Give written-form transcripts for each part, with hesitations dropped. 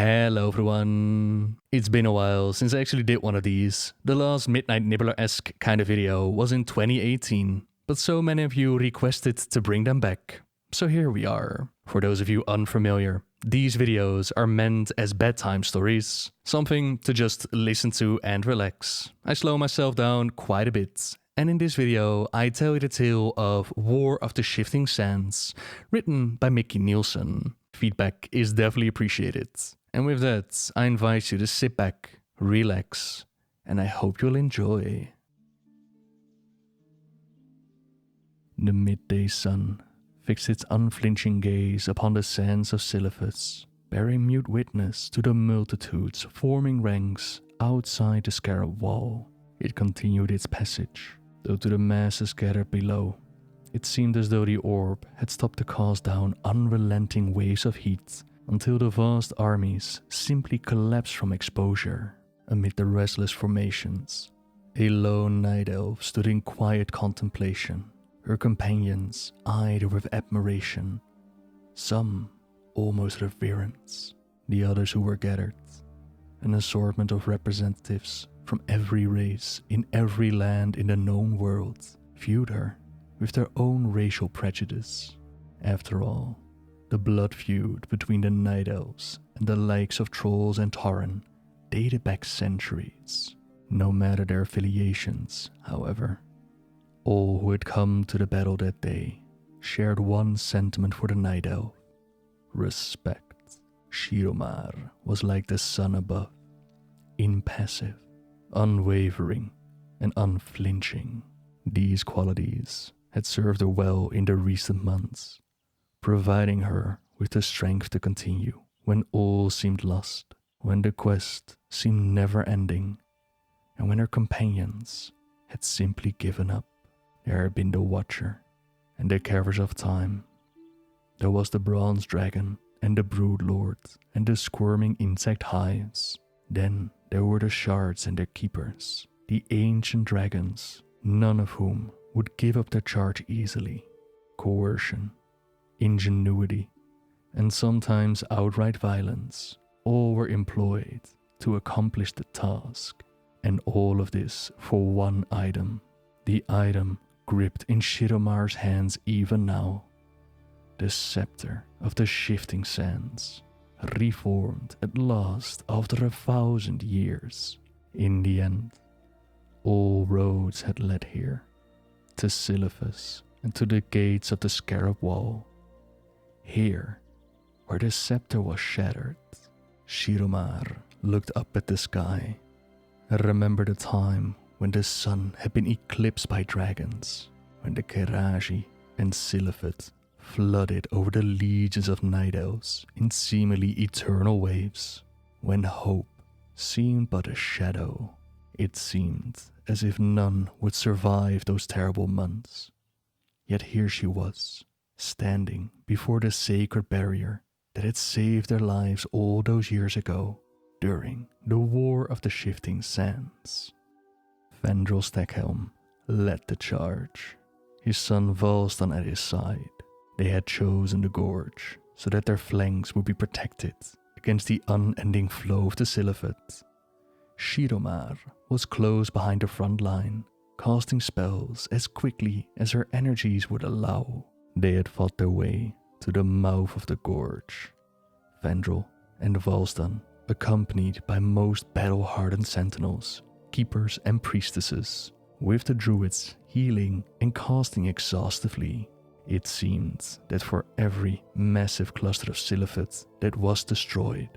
Hello everyone. It's been a while since I actually did one of these. The last Midnight Nibbler-esque kind of video was in 2018, but so many of you requested to bring them back. So here we are. For those of you unfamiliar, these videos are meant as bedtime stories, something to just listen to and relax. I slow myself down quite a bit, and in this video I tell you the tale of War of the Shifting Sands, written by Mickey Nielsen. Feedback is definitely appreciated. And with that, I invite you to sit back, relax, and I hope you'll enjoy. The midday sun fixed its unflinching gaze upon the sands of Silithus, bearing mute witness to the multitudes forming ranks outside the scarab wall. It continued its passage, though to the masses gathered below, it seemed as though the orb had stopped to cast down unrelenting waves of heat until the vast armies simply collapsed from exposure. Amid the restless formations, a lone night elf stood in quiet contemplation. Her companions eyed her with admiration, some almost reverence. The others who were gathered, an assortment of representatives from every race in every land in the known world, viewed her with their own racial prejudice. After all, the blood feud between the Night Elves and the likes of Trolls and Tauren dated back centuries. No matter their affiliations, however, all who had come to the battle that day shared one sentiment for the Night Elf: respect. Shiromar was like the sun above, impassive, unwavering, and unflinching. These qualities had served her well in the recent months, providing her with the strength to continue when all seemed lost, when the quest seemed never-ending, and when her companions had simply given up. There had been the Watcher and the Carvers of Time. There was the Bronze Dragon and the Brood Lord and the squirming insect hives. Then there were the Shards and their keepers, the ancient dragons, none of whom would give up their charge easily. Coercion, ingenuity, and sometimes outright violence, all were employed to accomplish the task. And all of this for one item, the item gripped in Shiromar's hands even now, the Scepter of the Shifting Sands, reformed at last after 1,000 years. In the end, all roads had led here, to Silithus and to the gates of the Scarab Wall. Here, where the scepter was shattered, Shiromar looked up at the sky and remembered a time when the sun had been eclipsed by dragons, when the ahn'qiraj and Silithus flooded over the legions of night elves in seemingly eternal waves, when hope seemed but a shadow. It seemed as if none would survive those terrible months. Yet here she was, standing before the sacred barrier that had saved their lives all those years ago, during the War of the Shifting Sands. Fendrel Stackhelm led the charge, his son Volstan at his side. They had chosen the gorge so that their flanks would be protected against the unending flow of the Silithus. Shiromar was close behind the front line, casting spells as quickly as her energies would allow. They had fought their way to the mouth of the gorge. Fendrel and Volstan, accompanied by most battle-hardened sentinels, keepers and priestesses, with the druids healing and casting exhaustively. It seemed that for every massive cluster of Silithus that was destroyed,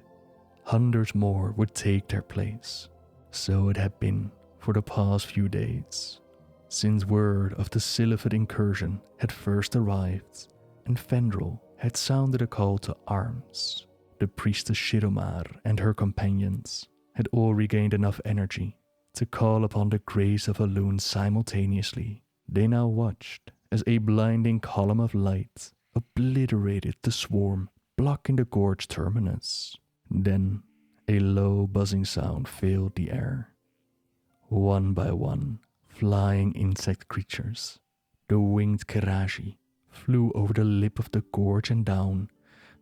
hundreds more would take their place. So it had been for the past few days, since word of the Silithid incursion had first arrived, and Fendrel had sounded a call to arms. The priestess Shiromar and her companions had all regained enough energy to call upon the grace of Elune simultaneously. They now watched as a blinding column of light obliterated the swarm blocking the gorge terminus. Then a low buzzing sound filled the air. One by one, flying insect creatures, the winged ahn'qiraj, flew over the lip of the gorge and down,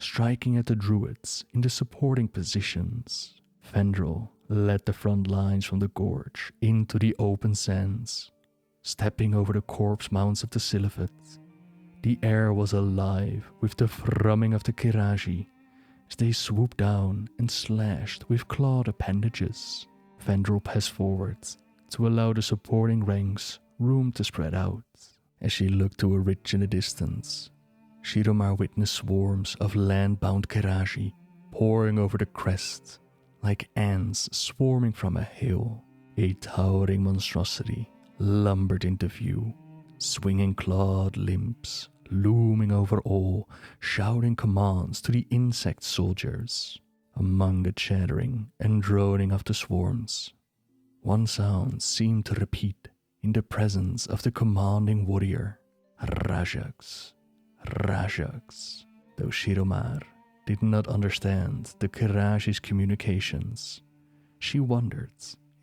striking at the druids in the supporting positions. Fendrel led the front lines from the gorge into the open sands, stepping over the corpse mounds of the Siliphids. The air was alive with the thrumming of the Kiraji as they swooped down and slashed with clawed appendages. Fendrel passed forward to allow the supporting ranks room to spread out. As she looked to a ridge in the distance, Shiromar witnessed swarms of land-bound Kiraji pouring over the crest like ants swarming from a hill. A towering monstrosity lumbered into view, swinging clawed limbs, looming over all, shouting commands to the insect soldiers. Among the chattering and droning of the swarms, one sound seemed to repeat in the presence of the commanding warrior, Rajax, Rajax. Though Shiromar did not understand the Kiraji's communications, she wondered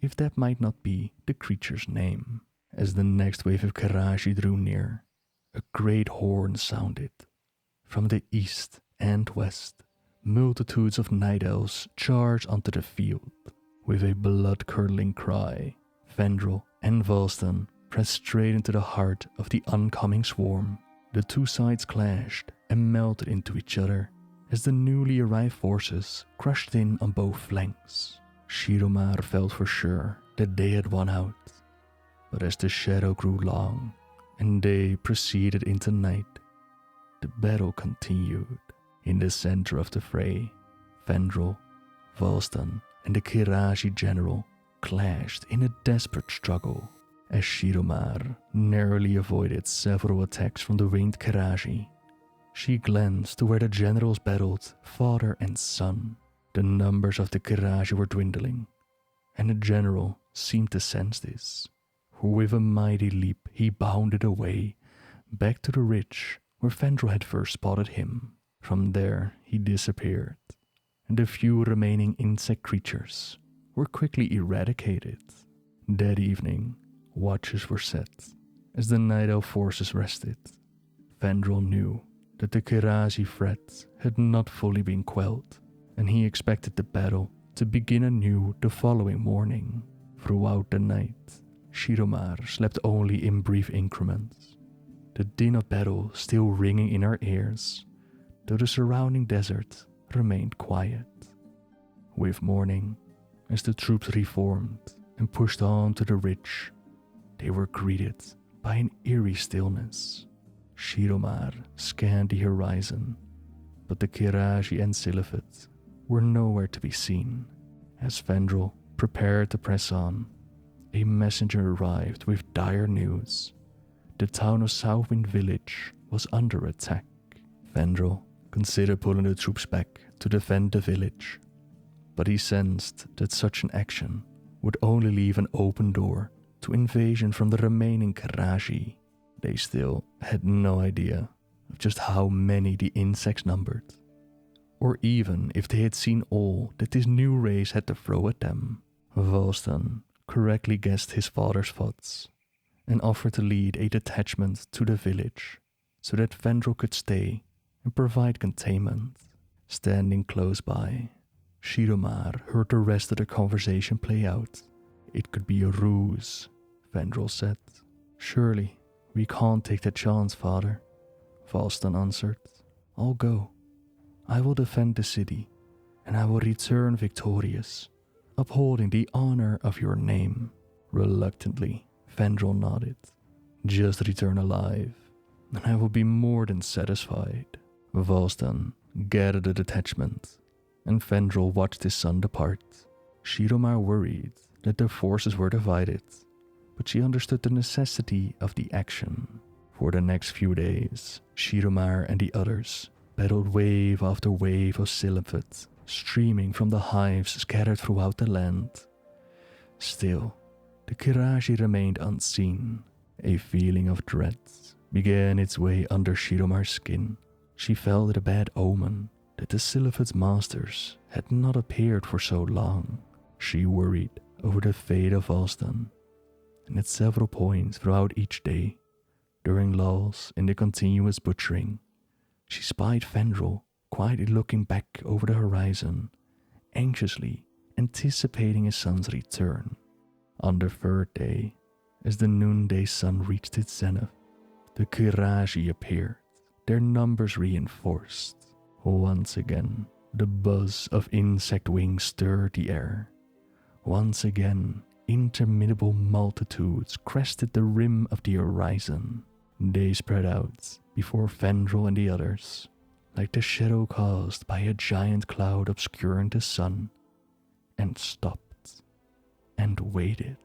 if that might not be the creature's name. As the next wave of Kiraji drew near, a great horn sounded. From the east and west, multitudes of night elves charged onto the field. With a blood-curdling cry, Fendrel and Volstan pressed straight into the heart of the oncoming swarm. The two sides clashed and melted into each other as the newly arrived forces crushed in on both flanks. Shiromar felt for sure that they had won out. But as the shadow grew long and day proceeded into night, the battle continued. In the center of the fray, Fendrel, Volstan, and the Kiraji general clashed in a desperate struggle. As Shiromar narrowly avoided several attacks from the winged Kiraji, she glanced to where the generals battled father and son. The numbers of the Kiraji were dwindling, and the general seemed to sense this. With a mighty leap, he bounded away, back to the ridge where Fendrel had first spotted him. From there, he disappeared, and the few remaining insect creatures were quickly eradicated. That evening, watches were set. As the Night Elf forces rested, Fendrel knew that the Kiraji threat had not fully been quelled, and he expected the battle to begin anew the following morning. Throughout the night, Shiromar slept only in brief increments, the din of battle still ringing in her ears, though the surrounding desert remained quiet. With morning, as the troops reformed and pushed on to the ridge, they were greeted by an eerie stillness. Shiromar scanned the horizon, but the Kiraji and Silifit were nowhere to be seen. As Fendrel prepared to press on, a messenger arrived with dire news. The town of Southwind Village was under attack. Fendrel considered pulling the troops back to defend the village, but he sensed that such an action would only leave an open door to invasion from the remaining Kiraji. They still had no idea of just how many the insects numbered, or even if they had seen all that this new race had to throw at them. Volstan correctly guessed his father's thoughts and offered to lead a detachment to the village so that Fendrel could stay and provide containment. Standing close by, Shiromar heard the rest of the conversation play out. It could be a ruse, Fendrel said. Surely, we can't take that chance, father, Volstan answered. I'll go. I will defend the city, and I will return victorious, upholding the honor of your name. Reluctantly, Fendrel nodded. Just return alive, and I will be more than satisfied. Volstan gathered a detachment, and Fendrel watched his son depart. Shiromar worried that their forces were divided, but she understood the necessity of the action. For the next few days, Shiromar and the others battled wave after wave of Siliphids streaming from the hives scattered throughout the land. Still, the Kiraji remained unseen. A feeling of dread began its way under Shiromar's skin. She felt it a bad omen that the Siliphids' masters had not appeared for so long. She worried over the fate of Volstan, and at several points throughout each day, during lulls in the continuous butchering, she spied Fendrel quietly looking back over the horizon, anxiously anticipating his son's return. On the third day, as the noonday sun reached its zenith, the ahn'qiraj appeared, their numbers reinforced. Once again, the buzz of insect wings stirred the air. Once again, interminable multitudes crested the rim of the horizon. They spread out before Fendrel and the others, like the shadow caused by a giant cloud obscuring the sun, and stopped and waited.